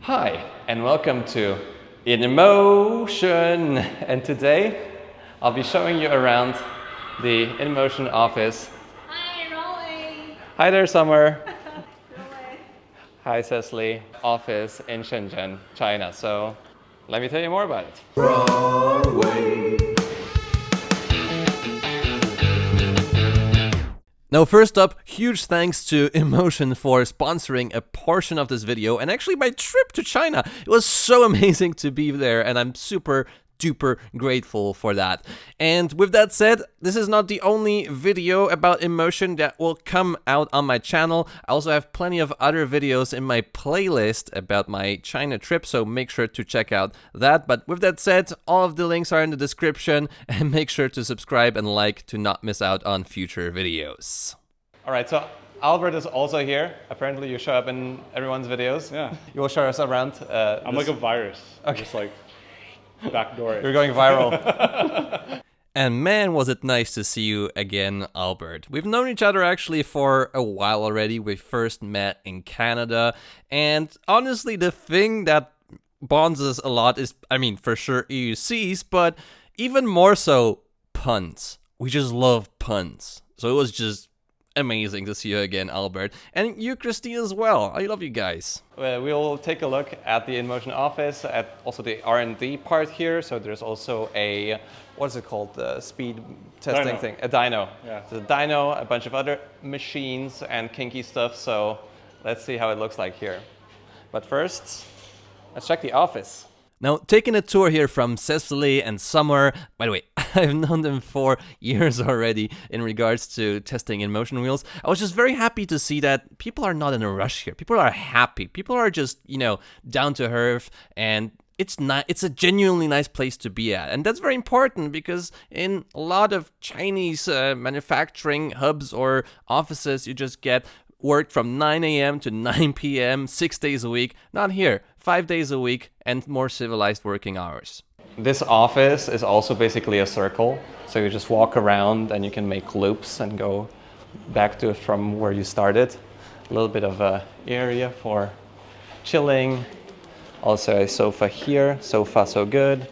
Hi, and welcome to InMotion. And today, I'll be showing you around the InMotion office. Hi, rolling. Hi there, Summer. Rolling. Hi, Cecily. Office in Shenzhen, China. So, let me tell you more about it. Now, first up, huge thanks to InMotion for sponsoring a portion of this video and actually my trip to China. It was so amazing to be there, and I'm super duper grateful for that. And with that said, this is not the only video about InMotion that will come out on my channel. I also have plenty of other videos in my playlist about my China trip, so make sure to check out that. But with that said, all of the links are in the description, and make sure to subscribe and like to not miss out on future videos. All right, so Albert is also here. Apparently you show up in everyone's videos. Yeah. You will show us around. I'm like a virus. Okay. Just like backdoor it. You're going viral. And man, was it nice to see you again, Albert. We've known each other actually for a while already. We first met in Canada. And honestly, the thing that bonds us a lot is, I mean, for sure EUCs, but even more so, puns. We just love puns. So it was just amazing to see you again, Albert. And you, Christine, as well. I love you guys. We'll take a look at the InMotion office, at also the R&D part here. So there's also a, what is it called? The speed testing thing. A dyno. Yeah. So the dyno, a bunch of other machines and kinky stuff. So let's see how it looks like here. But first, let's check the office. Now, taking a tour here from Cecily and Summer. By the way, I've known them for years already in regards to testing InMotion wheels. I was just very happy to see that people are not in a rush here. People are happy. People are just, you know, down to earth, and it's a genuinely nice place to be at. And that's very important because in a lot of Chinese manufacturing hubs or offices, you just get work from 9 a.m. to 9 p.m., 6 days a week. Not here, 5 days a week and more civilized working hours. This office is also basically a circle. So you just walk around and you can make loops and go back to from where you started. A little bit of a area for chilling. Also a sofa here, so far so good.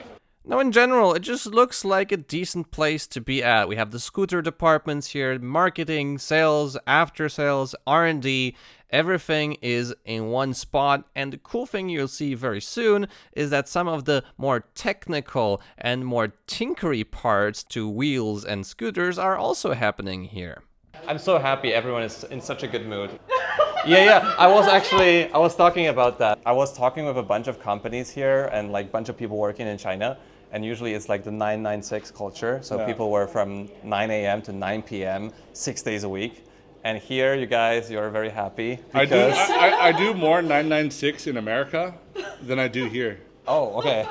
Now, in general, it just looks like a decent place to be at. We have the scooter departments here, marketing, sales, after sales, R&D. Everything is in one spot. And the cool thing you'll see very soon is that some of the more technical and more tinkery parts to wheels and scooters are also happening here. I'm so happy everyone is in such a good mood. Yeah, I was talking about that. I was talking with a bunch of companies here and like a bunch of people working in China. And usually it's like the 996 culture. So yeah. People were from 9 a.m. to 9 p.m., 6 days a week. And here, you guys, you're very happy. Because I do more 996 in America than I do here. Oh, okay.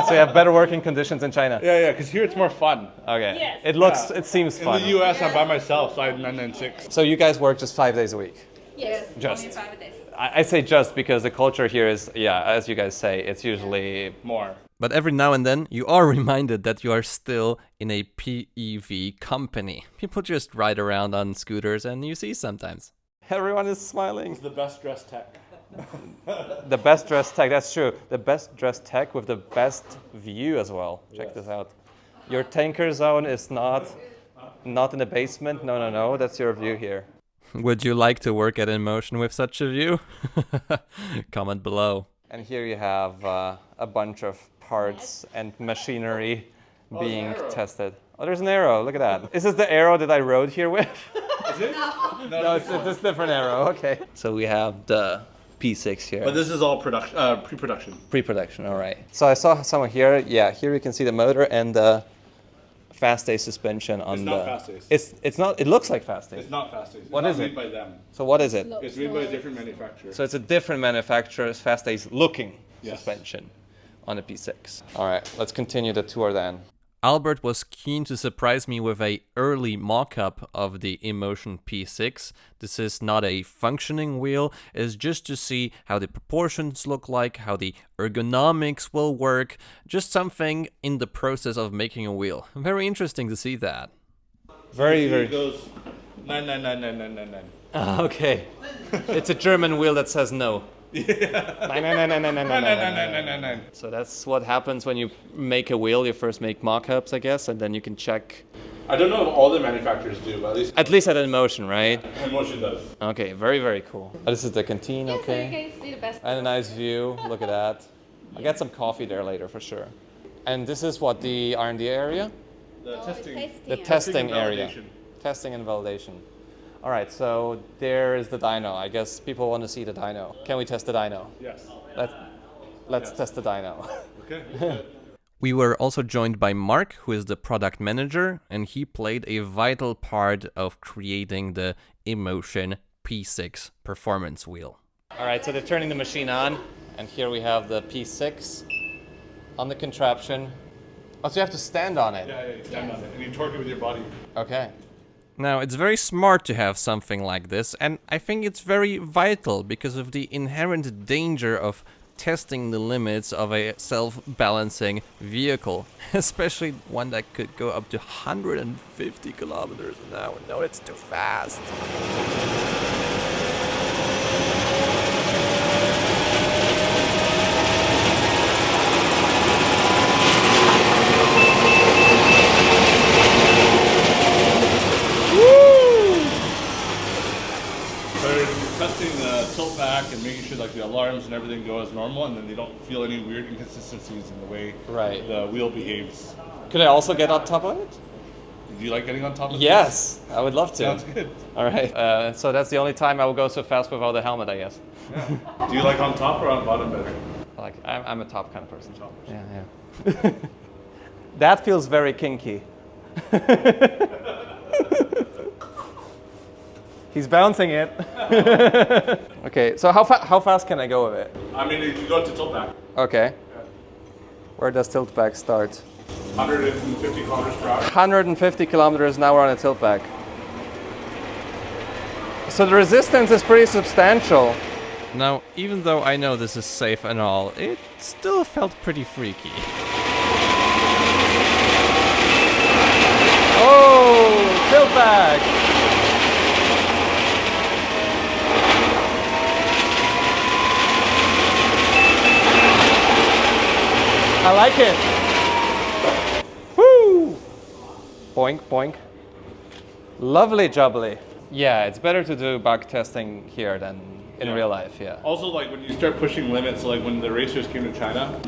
So you have better working conditions in China? Yeah, because here it's more fun. Okay. Yes. It seems fun. In the US, I'm by myself, so I have 996. So you guys work just 5 days a week? Yes. Just. Only 5 days. I say just because the culture here is, yeah, as you guys say, it's usually more. But every now and then, you are reminded that you are still in a PEV company. People just ride around on scooters and you see sometimes. Everyone is smiling. It's the best dressed tech. The best dressed tech, that's true. The best dressed tech with the best view as well. Check this out. Your tanker zone is not in the basement. No, that's your view here. Would you like to work at InMotion with such a view? Comment below. And here you have a bunch of parts and machinery being tested. Oh, there's an arrow. Look at that. Is this the arrow that I rode here with? Is it? No, it's this different arrow. Okay. So we have the P6 here. But this is all production, pre-production. Pre-production, all right. So I saw someone here. Yeah, here you can see the motor and the fast-A suspension on It's not fast-A. It's not. It looks like fast-A. It's not fast-A. It's What not is made it? by them. So what is it? It's made by a different manufacturer. So it's a different manufacturer's fast-A's looking Yes. suspension on the P6. All right, let's continue the tour then. Albert was keen to surprise me with an early mock-up of the InMotion P6. This is not a functioning wheel, it's just to see how the proportions look like, how the ergonomics will work, just something in the process of making a wheel. Very interesting to see that. Very. It goes 9999999. Okay. It's a German wheel that says no. Yeah. 9999999. So that's what happens when you make a wheel. You first make mock-ups, I guess, and then you can check. I don't know if all the manufacturers do, but At least at InMotion, right? InMotion does. Okay, very, very cool. Oh, this is the canteen, Yeah, so you okay. guys see the best. And a nice view. Look at that. I'll get some coffee there later for sure. And this is what, the R&D area? The Oh, testing. The yeah. testing and area. validation. Testing and validation. All right, so there is the dyno. I guess people want to see the dyno. Can we test the dyno? Yes. Let's test the dyno. Okay. We were also joined by Mark, who is the product manager, and he played a vital part of creating the InMotion P6 performance wheel. All right, so they're turning the machine on, and here we have the P6 on the contraption. Oh, so you have to stand on it. Yeah, you stand on it and you torque it with your body. Okay. Now, it's very smart to have something like this, and I think it's very vital because of the inherent danger of testing the limits of a self-balancing vehicle, especially one that could go up to 150 kilometers an hour. No, it's too fast. Testing the tilt back and making sure like the alarms and everything go as normal, and then they don't feel any weird inconsistencies in the way the wheel behaves. Could I also get on top of it? Do you like getting on top of Yes, I would love to. Sounds good. All right, so that's the only time I will go so fast without a helmet, I guess. Yeah. Do you like on top or on bottom better? Like, I'm a top kind of person. Yeah. That feels very kinky. He's bouncing it. Okay, so how fast can I go with it? I mean, you can go to tilt back. Okay. Where does tilt back start? 150 kilometers per hour. 150 kilometers an hour on a tilt back. So the resistance is pretty substantial. Now, even though I know this is safe and all, it still felt pretty freaky. Oh, tilt back! I like it. Woo! Boink, boink. Lovely jubbly. Yeah, it's better to do bug testing here than in real life, yeah. Also, like when you start pushing limits, so like when the racers came to China,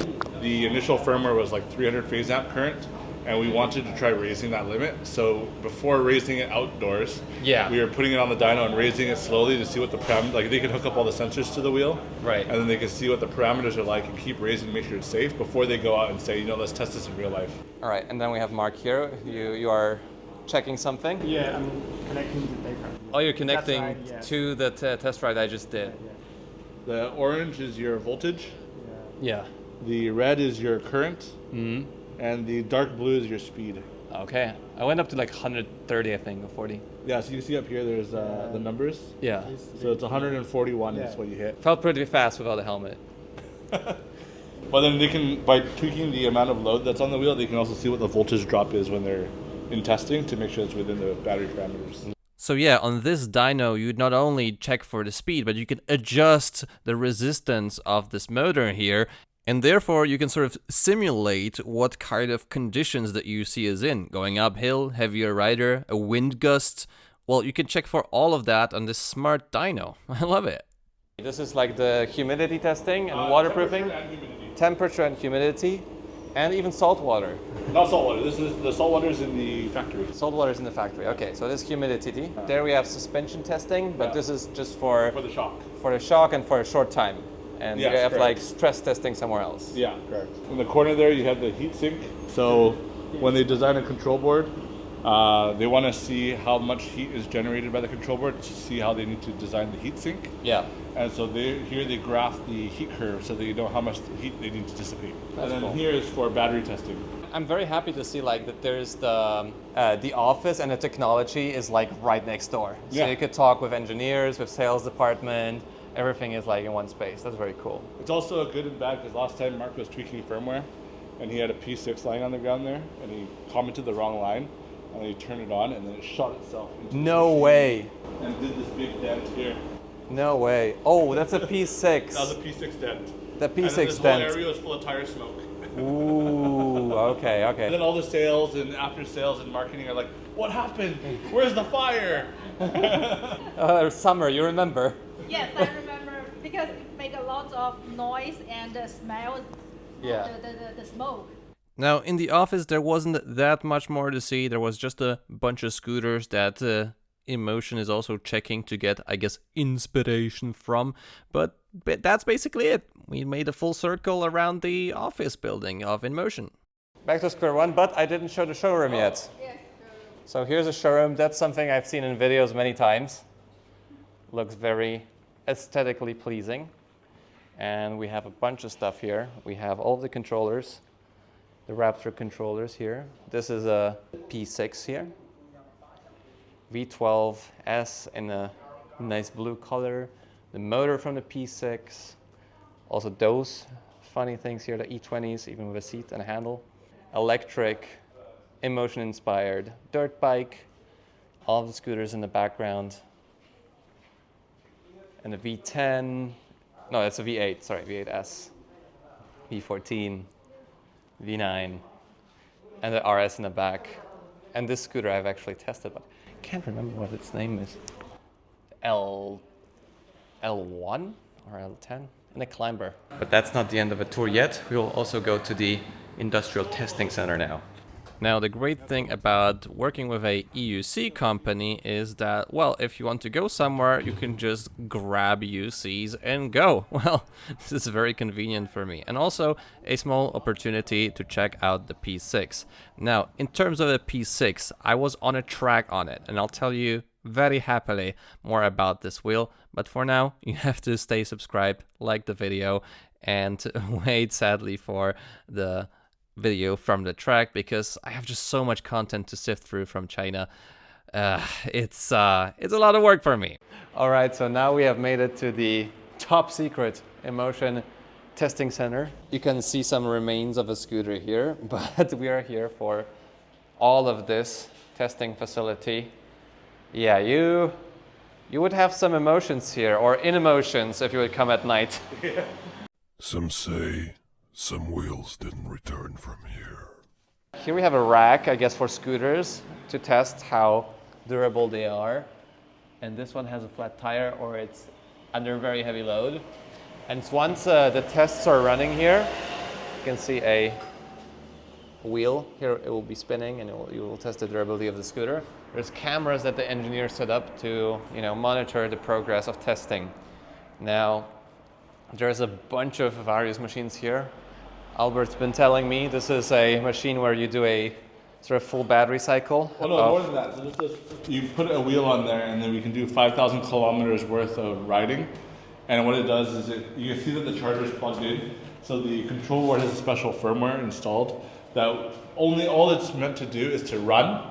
the initial firmware was like 300 phase amp current, and we wanted to try raising that limit. So before raising it outdoors, we were putting it on the dyno and raising it slowly to see what the like they could hook up all the sensors to the wheel, Right. and then they could see what the parameters are like and keep raising, make sure it's safe before they go out and say, let's test this in real life. All right, and then we have Mark here. You are checking something? Yeah, I'm connecting the data. Oh, you're connecting Test ride, yeah. to the test ride I just did. The orange is your voltage, Yeah. the red is your current, and the dark blue is your speed. Okay. I went up to like 130, I think, or 40. Yeah, so you see up here there's the numbers. Yeah. So it's 141 is what you hit. Felt pretty fast without a helmet. But then they can, by tweaking the amount of load that's on the wheel, they can also see what the voltage drop is when they're in testing to make sure it's within the battery parameters. So yeah, on this dyno, you not only check for the speed, but you can adjust the resistance of this motor here. And therefore, you can sort of simulate what kind of conditions the EUC is in. Going uphill, heavier rider, a wind gust. Well, you can check for all of that on this smart dyno. I love it. This is like the humidity testing and waterproofing. Temperature and humidity. And even salt water. Not salt water. This is the salt water is in the factory. Salt water is in the factory. Okay, so this humidity. There we have suspension testing, but this is just for the shock. For the shock and for a short time. And Yes, you have correct. like stress testing somewhere else. Yeah, correct. In the corner there, you have the heat sink. So when they design a control board, they want to see how much heat is generated by the control board to see how they need to design the heat sink. Yeah. And so here they graph the heat curve so that you know how much heat they need to dissipate. That's and then cool. here is for battery testing. I'm very happy to see like that there's the office and the technology is like right next door. So Yeah. you could talk with engineers, with sales department. Everything is like in one space. That's very cool. It's also a good and bad because last time Mark was tweaking firmware and he had a P6 lying on the ground there and he commented the wrong line and then he turned it on and then it shot itself into the No machine way. and did this big dent here. No way. Oh, that's a P6. That was a P6 dent. The P6 and then this dent. whole area was full of tire smoke. Ooh, okay, And okay. then all the sales and after sales and marketing are like, what happened? Where's the fire? Summer, you remember? Yes, I remember because it make a lot of noise and the smells. Yeah. The smoke. Now, in the office, there wasn't that much more to see. There was just a bunch of scooters that InMotion is also checking to get, I guess, inspiration from. But that's basically it. We made a full circle around the office building of InMotion. Back to square one, but I didn't show the showroom yet. Yes. So here's a showroom. That's something I've seen in videos many times. Looks very aesthetically pleasing. And we have a bunch of stuff here. We have all the controllers, the Raptor controllers here. This is a P6 here. V12S in a nice blue color. The motor from the P6. Also those funny things here, the E20s, even with a seat and a handle. Electric, InMotion inspired dirt bike. All the scooters in the background. And the V10. No, that's a V8, sorry, V8S, V14, V9, and the RS in the back. And this scooter I've actually tested, but I can't remember what its name is. L1 or L10, and a climber. But that's not the end of the tour yet. We will also go to the industrial testing center now. Now, the great thing about working with a EUC company is that, well, if you want to go somewhere, you can just grab EUCs and go. Well, this is very convenient for me. And also a small opportunity to check out the P6. Now, in terms of the P6, I was on a track on it, and I'll tell you very happily more about this wheel. But for now, you have to stay subscribed, like the video, and wait, sadly, for the video from the track, because I have just so much content to sift through from China. It's a lot of work for me. All right, so now we have made it to the top secret InMotion testing center. You can see some remains of a scooter here, but we are here for all of this testing facility. Yeah, you would have some emotions here, or InMotions if you would come at night. Yeah. Some say some wheels didn't return from here. Here we have a rack, I guess, for scooters to test how durable they are. And this one has a flat tire, or it's under very heavy load. And once the tests are running here, you can see a wheel. Here it will be spinning, and you will test the durability of the scooter. There's cameras that the engineers set up to, monitor the progress of testing. Now, there's a bunch of various machines here. Albert's been telling me this is a machine where you do a sort of full battery cycle. Oh no, more than that. So this is, you put a wheel on there, and then we can do 5,000 kilometers worth of riding. And what it does is you can see that the charger is plugged in. So the control board has a special firmware installed that only all it's meant to do is to run,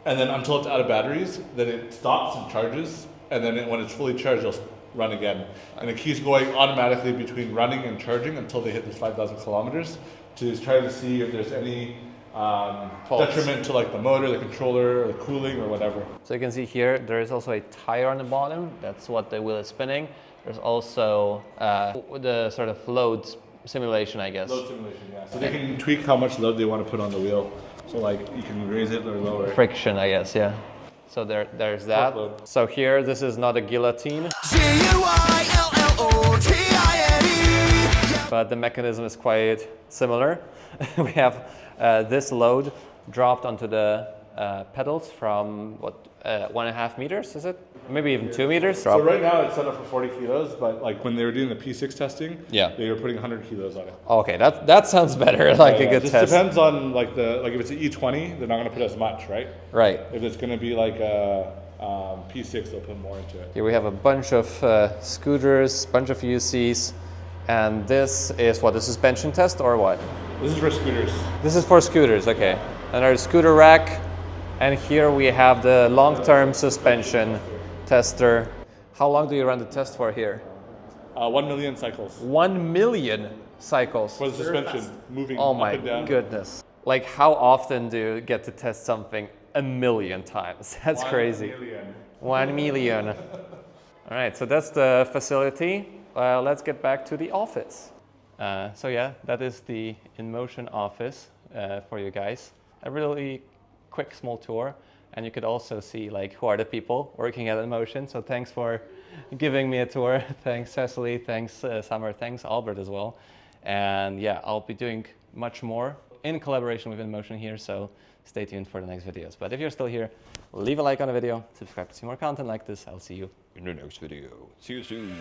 and then until it's out of batteries, then it stops and charges, and then when it's fully charged, it'll run again. And it keeps going automatically between running and charging until they hit this 5,000 kilometers to try to see if there's any detriment to like the motor, the controller, or the cooling, or whatever. So you can see here, there is also a tire on the bottom. That's what the wheel is spinning. There's also the sort of load simulation, I guess. Load simulation, yeah. So they can tweak how much load they want to put on the wheel. So like you can raise it or lower it. Friction, I guess, yeah. So there's that. So here, this is not a guillotine. But the mechanism is quite similar. We have this load dropped onto the pedals from, 1.5 meters, is it? Maybe even 2 meters? So right now it's set up for 40 kilos, but like when they were doing the P6 testing, yeah, they were putting 100 kilos on it. Okay, that sounds better, like a good just test. Depends on like if it's an E20, they're not going to put as much, right? Right. If it's going to be like a P6, they'll put more into it. Here we have a bunch of scooters, bunch of UCs, and this is what, the suspension test or what? This is for scooters. This is for scooters, okay. And our scooter rack, and here we have the long-term suspension tester. How long do you run the test for here? 1 million cycles. 1 million cycles. For the suspension, moving Oh up my and down. goodness. Like, how often do you get to test something 1 million times? That's crazy. 1 million. 1 million. All right, so that's the facility. Let's get back to the office. So yeah, that is the InMotion office for you guys. A really quick, small tour. And you could also see like who are the people working at InMotion. So thanks for giving me a tour. Thanks Cecily, thanks Summer, thanks Albert as well. And yeah, I'll be doing much more in collaboration with InMotion here. So stay tuned for the next videos. But if you're still here, leave a like on the video, subscribe to see more content like this. I'll see you in the next video. See you soon.